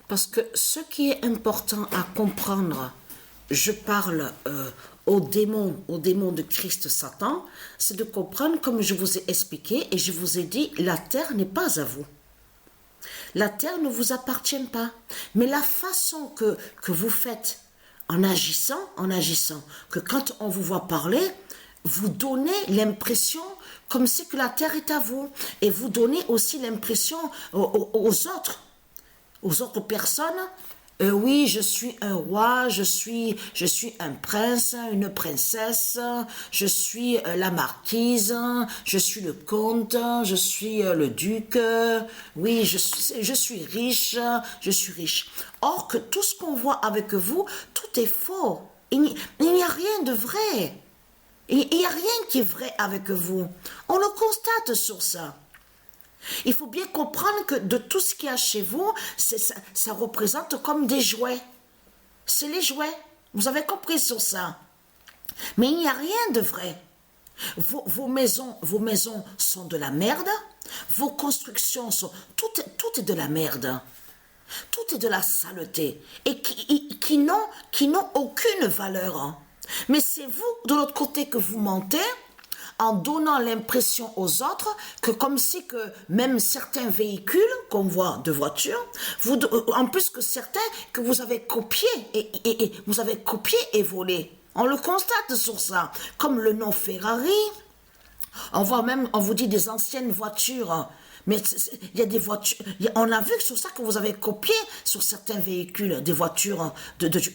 Parce que ce qui est important à comprendre, je parle aux démons de Christ Satan, c'est de comprendre, comme je vous ai expliqué et je vous ai dit, la terre n'est pas à vous. La terre ne vous appartient pas. Mais la façon que vous faites en agissant, que quand on vous voit parler, vous donnez l'impression comme si que la terre est à vous. Et vous donnez aussi l'impression aux autres personnes, oui, je suis un roi, je suis un prince, une princesse, je suis la marquise, je suis le comte, je suis le duc, oui, je suis riche, je suis riche. Or que tout ce qu'on voit avec vous, tout est faux. Il n'y a rien de vrai. Il n'y a rien qui est vrai avec vous. On le constate sur ça. Il faut bien comprendre que de tout ce qu'il y a chez vous, ça représente comme des jouets. C'est les jouets. Vous avez compris sur ça. Mais il n'y a rien de vrai. Vos maisons sont de la merde. Vos constructions sont... Tout est de la merde. Tout est de la saleté. Et qui n'ont aucune valeur. Mais c'est vous, de l'autre côté, que vous mentez, en donnant l'impression aux autres que comme si que même certains véhicules qu'on voit de voitures, en plus que certains que vous avez copiés et vous avez copié et volé. On le constate sur ça. Comme le nom Ferrari, on vous dit des anciennes voitures. Mais il y a des voitures, on a vu que sur ça que vous avez copié sur certains véhicules, des voitures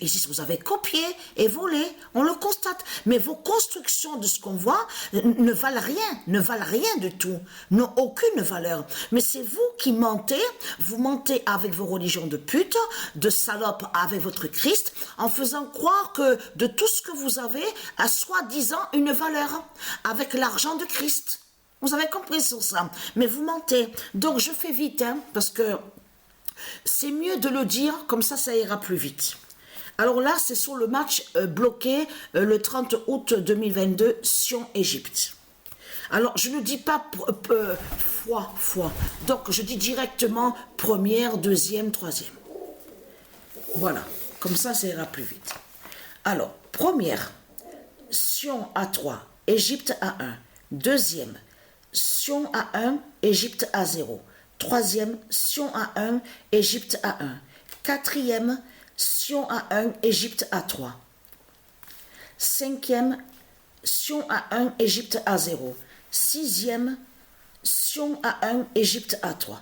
ici vous avez copié et volé, on le constate. Mais vos constructions de ce qu'on voit ne valent rien du tout, n'ont aucune valeur. Mais c'est vous qui mentez, vous mentez avec vos religions de pute, de salopes avec votre Christ, en faisant croire que de tout ce que vous avez a soi-disant une valeur, avec l'argent de Christ. Vous avez compris sur ça, mais vous mentez. Donc je fais vite, hein, parce que c'est mieux de le dire, comme ça ira plus vite. Alors là, c'est sur le match bloqué le 30 août 2022, Sion-Égypte. Alors, je ne dis pas fois. Donc, je dis directement première, deuxième, troisième. Voilà, comme ça ira plus vite. Alors, première, Sion à 3, Égypte à 1. Deuxième, Sion à 1, Égypte à 0. Troisième, Sion à 1, Égypte à 1. Quatrième, Sion à 1, Égypte à 3. Cinquième, Sion à 1, Égypte à 0. Sixième, Sion à 1, Égypte à 3.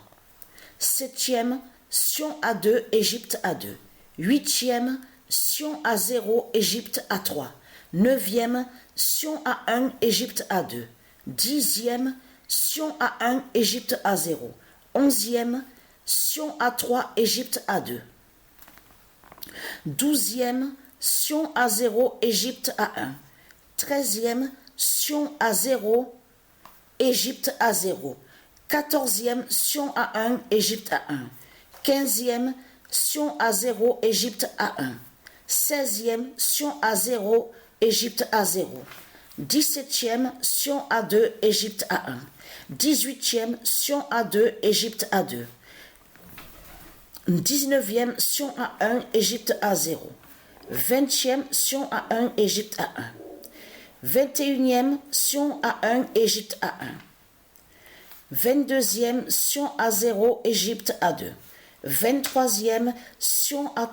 Septième, Sion à 2, Égypte à 2. Huitième, Sion à 0, Égypte à 3. Neuvième, Sion à 1, Égypte à 2. Dixième, Sion à 1, Égypte à 0. Onzième, Sion à 3, Égypte à 2. Douzième, Sion à 0, Égypte à 1. Treizième, Sion à 0, Égypte à 0. Quatorzième, Sion à 1, Égypte à 1. Quinzième, Sion à 0, Égypte à 1. Seizième, Sion à 0, Égypte à 0. 17e, Sion à 2, Égypte à 1. 18e, Sion à 2, Égypte à 2. 19e, Sion à 1, Égypte à 0. 20e, Sion à 1, Égypte à 1. 21e, Sion à 1, Égypte à 1. 22e, Sion à 0, Égypte à 2. 23e, Sion à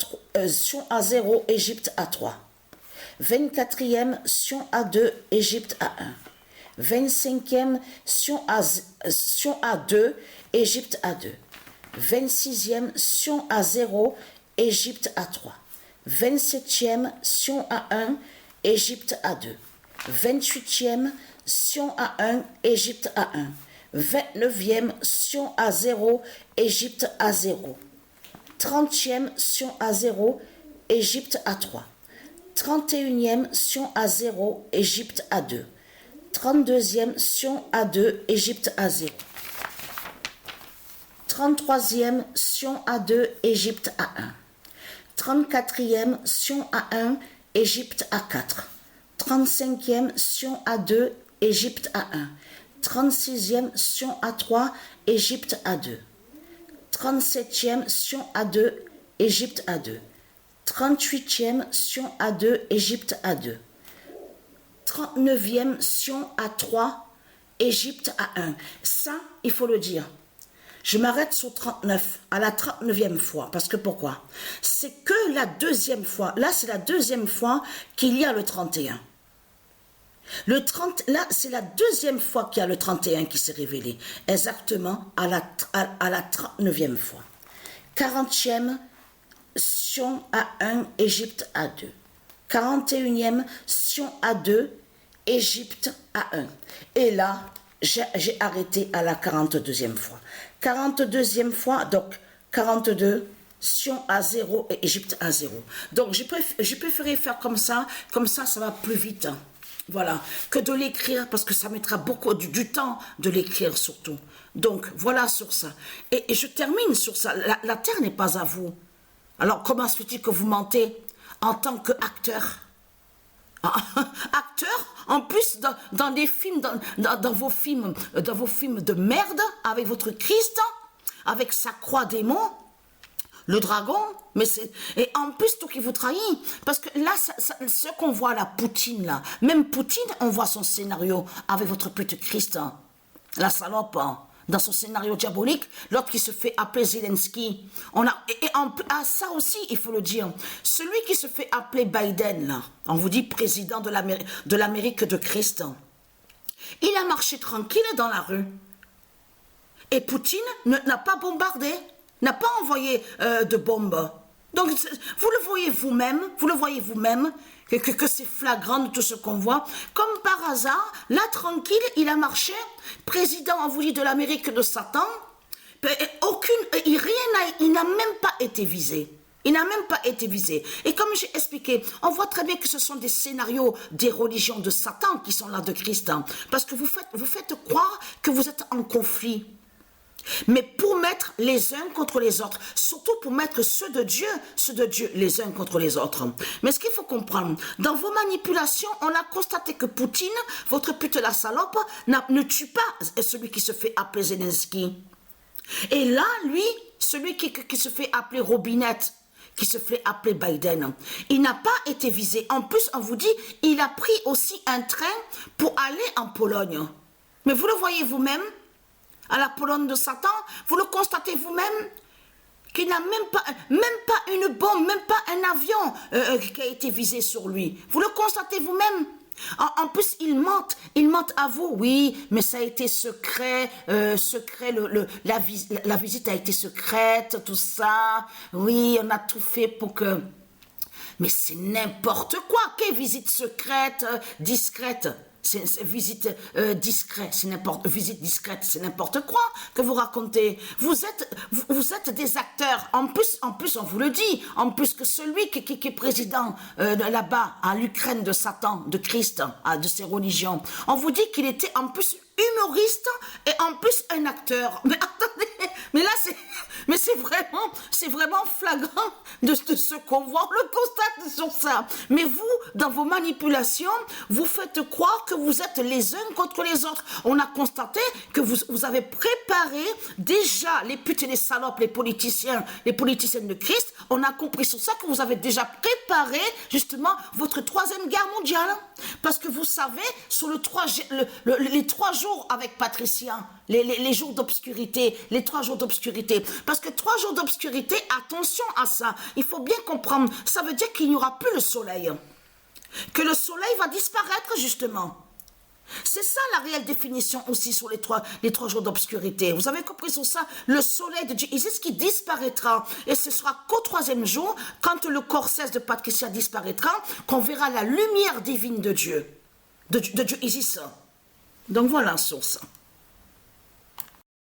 0, Égypte à 3. 24e, Sion à 2, Égypte à 1. 25e, Sion à 2, Égypte à 2. 26e, Sion à 0, Égypte à 3. 27e, Sion à 1, Égypte à 2. 28e, Sion à 1, Égypte à 1. 29e, Sion à 0, Égypte à 0. 30e, Sion à 0, Égypte à 3. 31e, Sion à 0, Égypte à 2. 32e, Sion à 2, Égypte à 0. 33e, Sion à 2, Égypte à 1. 34e, Sion à 1, Égypte à 4. 35e, Sion à 2, Égypte à 1. 36e, Sion à 3, Égypte à 2. 37e, Sion à 2, Égypte à 2. 38e, Sion à 2, Égypte à 2. 39e, Sion à 3, Égypte à 1. Ça, il faut le dire. Je m'arrête sur 39, à la 39e fois. Parce que pourquoi? C'est que la deuxième fois. Là, c'est la deuxième fois qu'il y a le 31. Le 30, là, c'est la deuxième fois qu'il y a le 31 qui s'est révélé. Exactement à la 39e fois. 40e, Sion à 1, Égypte à 2. 41e, Sion à 2, Égypte à 1. Et là, j'ai arrêté à la 42e fois. 42e fois, donc 42, Sion à 0 et Égypte à 0. Donc, je préférais faire comme ça ça va plus vite. Hein. Voilà, que de l'écrire, parce que ça mettra beaucoup du temps de l'écrire surtout. Donc, voilà sur ça. Et je termine sur ça. La terre n'est pas à vous. Alors, comment se fait-il que vous mentez en tant qu'acteur? Acteur, en plus dans des films, dans vos films de merde, avec votre Christ, avec sa croix démon, le dragon, et en plus tout qui vous trahit, parce que là, ce qu'on voit là, Poutine là, même Poutine, on voit son scénario avec votre petit Christ, la salope, dans son scénario diabolique, l'autre qui se fait appeler Zelensky. Ça aussi, il faut le dire. Celui qui se fait appeler Biden, là, on vous dit président de l'Amérique de Christ, il a marché tranquille dans la rue. Et Poutine n'a pas bombardé, n'a pas envoyé de bombes. Donc, vous le voyez vous-même, que c'est flagrant de tout ce qu'on voit. Comme par hasard, là, tranquille, il a marché, président, on vous dit, de l'Amérique de Satan, il n'a même pas été visé. Il n'a même pas été visé. Et comme j'ai expliqué, on voit très bien que ce sont des scénarios des religions de Satan qui sont là de Christ. Parce que vous faites croire que vous êtes en conflit. Mais pour mettre les uns contre les autres, surtout pour mettre ceux de Dieu les uns contre les autres. Mais ce qu'il faut comprendre, dans vos manipulations, on a constaté que Poutine, votre pute la salope, ne tue pas celui qui se fait appeler Zelensky. Et là, lui, celui qui se fait appeler Robinette, qui se fait appeler Biden, il n'a pas été visé. En plus, on vous dit, il a pris aussi un train pour aller en Pologne. Mais vous le voyez vous-même, à la Pologne de Satan, vous le constatez vous-même, qu'il n'a même pas une bombe, même pas un avion qui a été visé sur lui. Vous le constatez vous-même. En plus, il ment à vous, oui, mais ça a été secret, la visite a été secrète, tout ça, oui, on a tout fait pour que... Mais c'est n'importe quoi, quelle visite secrète, discrète? C'est visite discrète, visite discrète, c'est n'importe quoi que vous racontez. Vous êtes des acteurs. En plus, on vous le dit. En plus que celui qui est président là-bas, à l'Ukraine de Satan, de Christ, de ses religions, on vous dit qu'il était en plus humoriste et en plus un acteur. Mais attendez, mais là c'est vraiment flagrant de ce qu'on voit, on le constate sur ça. Mais vous, dans vos manipulations, vous faites croire que vous êtes les uns contre les autres. On a constaté que vous avez préparé déjà les putes et les salopes, les politiciennes de Christ. On a compris sur ça que vous avez déjà préparé justement votre troisième guerre mondiale. Parce que vous savez, sur les 3 jours avec Patricia, les jours d'obscurité, les 3 jours d'obscurité. Parce que 3 jours d'obscurité, attention à ça. Il faut bien comprendre, ça veut dire qu'il n'y aura plus le soleil. Que le soleil va disparaître justement. C'est ça la réelle définition aussi sur les trois jours d'obscurité. Vous avez compris sur ça? Le soleil de Dieu Isis qui disparaîtra. Et ce sera qu'au 3e jour, quand le corps cesse de Patricia disparaîtra, qu'on verra la lumière divine de Dieu. De Dieu Isis. Donc voilà sur ça.